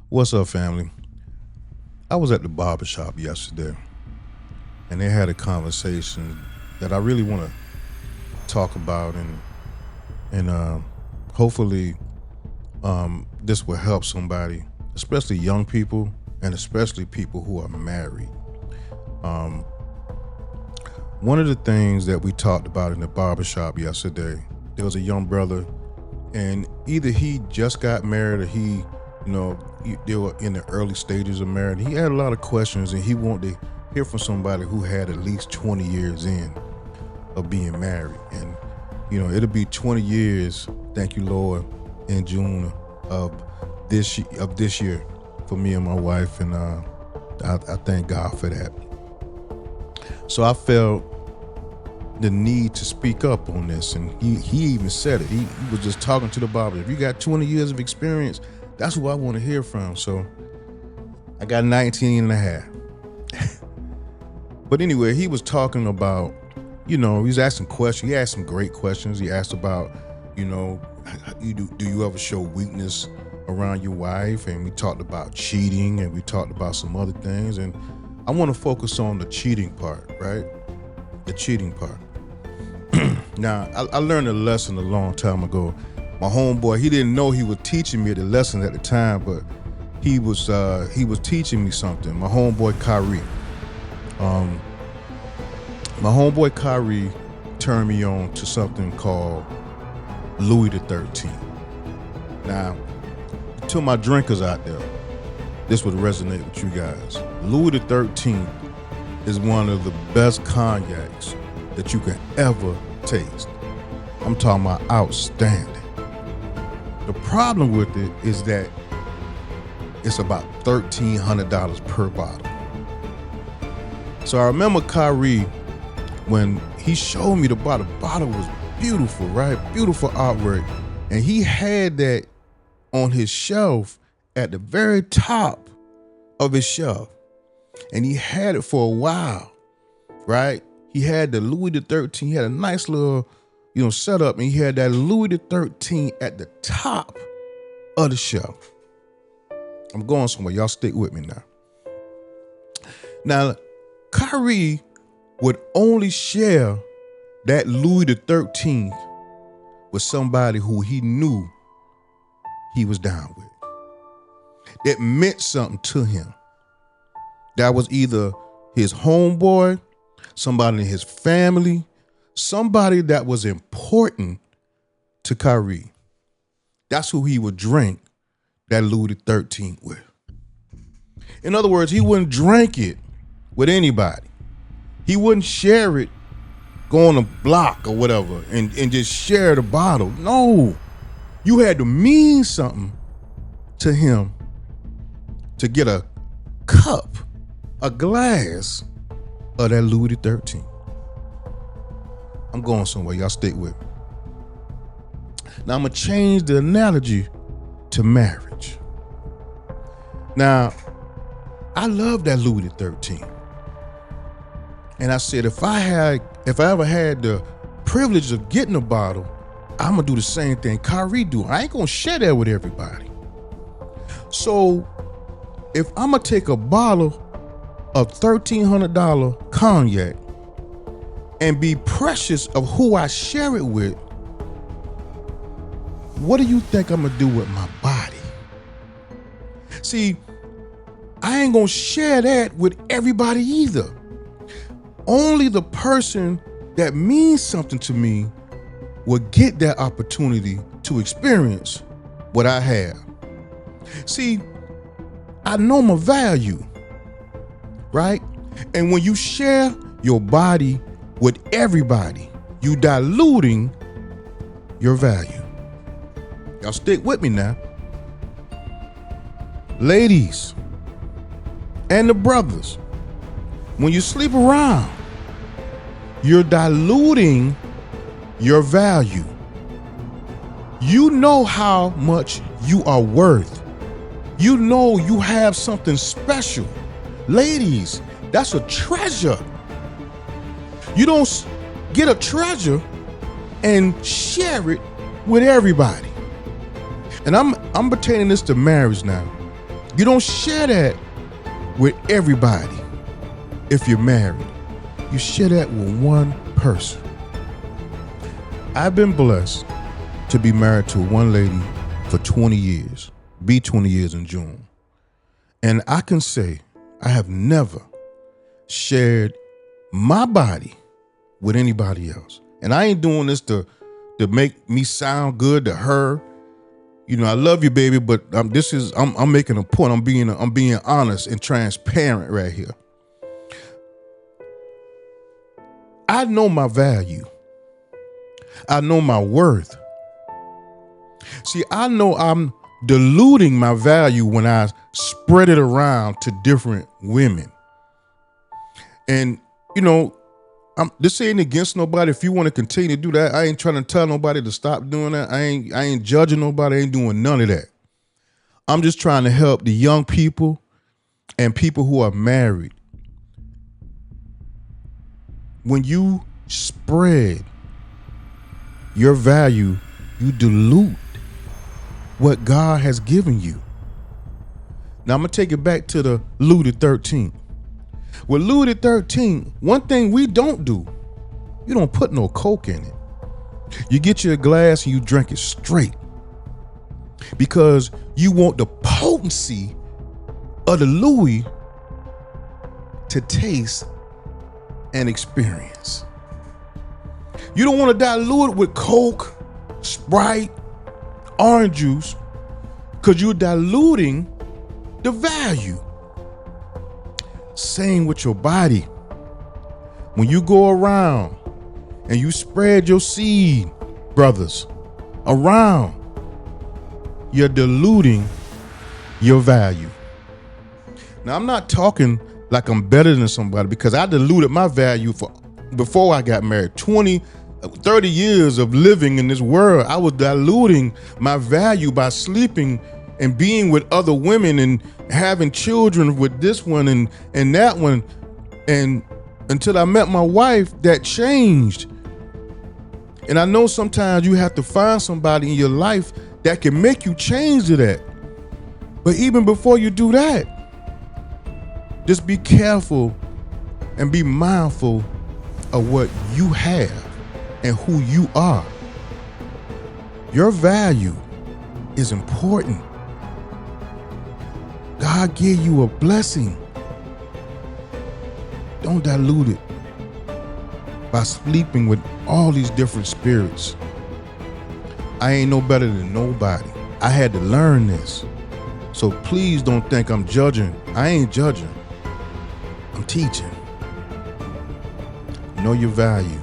What's up, family? I was at the barber shop yesterday and they had a conversation that I really want to talk about and hopefully this will help somebody, especially young people and especially people who are married. Um, One of the things that we talked about in the barber shop yesterday, there was a young brother and either he just got married or they were in the early stages of marriage. He had a lot of questions and he wanted to hear from somebody who had at least 20 years in of being married. And it'll be 20 years, thank you Lord, in June of this year for me and my wife, and I thank God for that. So I felt the need to speak up on this, and he even said it. He was just talking to the barber. If you got 20 years of experience, that's who I want to hear from. So I got 19 and a half. But anyway, he was talking about, he was asking questions. He asked some great questions. He asked about, do you ever show weakness around your wife? And we talked about cheating, and we talked about some other things. And I want to focus on the cheating part, right? The cheating part. Now, I learned a lesson a long time ago. My homeboy, he didn't know he was teaching me the lesson at the time, but he was teaching me something. My homeboy Kyrie. My homeboy Kyrie turned me on to something called Louis the 13th. Now, to my drinkers out there, this would resonate with you guys. Louis the 13th is one of the best cognacs that you can ever taste. I'm talking about outstanding. The problem with it is that it's about $1,300 per bottle. So I remember Kyrie, when he showed me the bottle was beautiful, right? Beautiful artwork. And he had that on his shelf at the very top of his shelf. And he had it for a while, right? He had the Louis the 13th. He had a nice little, setup, and he had that Louis the 13th at the top of the shelf. I'm going somewhere. Y'all stick with me now. Now, Kyrie would only share that Louis the 13th with somebody who he knew he was down with. It meant something to him. That was either his homeboy, somebody in his family, somebody that was important to Kyrie. That's who he would drink that Louis the 13th with. In other words, he wouldn't drink it with anybody. He wouldn't share it, go on a block or whatever and just share the bottle. No, you had to mean something to him to get a cup, a glass of that Louis the 13th. I'm going somewhere. Y'all stick with me. Now I'm going to change the analogy to marriage. Now, I love that Louis the 13th. And I said, if I ever had the privilege of getting a bottle, I'm going to do the same thing Kyrie do. I ain't going to share that with everybody. So if I'm going to take a bottle of $1,300 cognac and be precious of who I share it with, what do you think I'm gonna do with my body? See, I ain't gonna share that with everybody either. Only the person that means something to me will get that opportunity to experience what I have. See, I know my value, right? And when you share your body with everybody, you diluting your value. Y'all stick with me now. Ladies and the brothers, when you sleep around, you're diluting your value. You know how much you are worth. You know you have something special. Ladies, that's a treasure. You don't get a treasure and share it with everybody. And I'm pertaining this to marriage now. You don't share that with everybody. If you're married, you share that with one person. I've been blessed to be married to one lady for 20 years, be 20 years in June. And I can say I have never shared my body with anybody else. And I ain't doing this to make me sound good to her. You know, I love you, baby, but I'm making a point. I'm being honest and transparent right here. I know my value. I know my worth. See, I know I'm diluting my value when I spread it around to different women. And, you know, this ain't against nobody. If you want to continue to do that, I ain't trying to tell nobody to stop doing that. I ain't judging nobody. I ain't doing none of that. I'm just trying to help the young people and people who are married. When you spread your value, you dilute what God has given you. Now I'm gonna take it back to the Louis XIII. With Louis XIII, one thing we don't do, you don't put no Coke in it. You get you a glass and you drink it straight, because you want the potency of the Louis to taste and experience. You don't want to dilute it with Coke, Sprite, orange juice, because you're diluting the value. Same with your body. When you go around and you spread your seed, brothers, around, you're diluting your value. Now, I'm not talking like I'm better than somebody, because I diluted my value before I got married. 30 years of living in this world, I was diluting my value by sleeping and being with other women and having children with this one and that one. And until I met my wife, that changed. And I know sometimes you have to find somebody in your life that can make you change to that. But even before you do that, just be careful and be mindful of what you have and who you are. Your value is important. God gave you a blessing. Don't dilute it by sleeping with all these different spirits. I ain't no better than nobody. I had to learn this. So please don't think I'm judging. I ain't judging. I'm teaching. Know your value.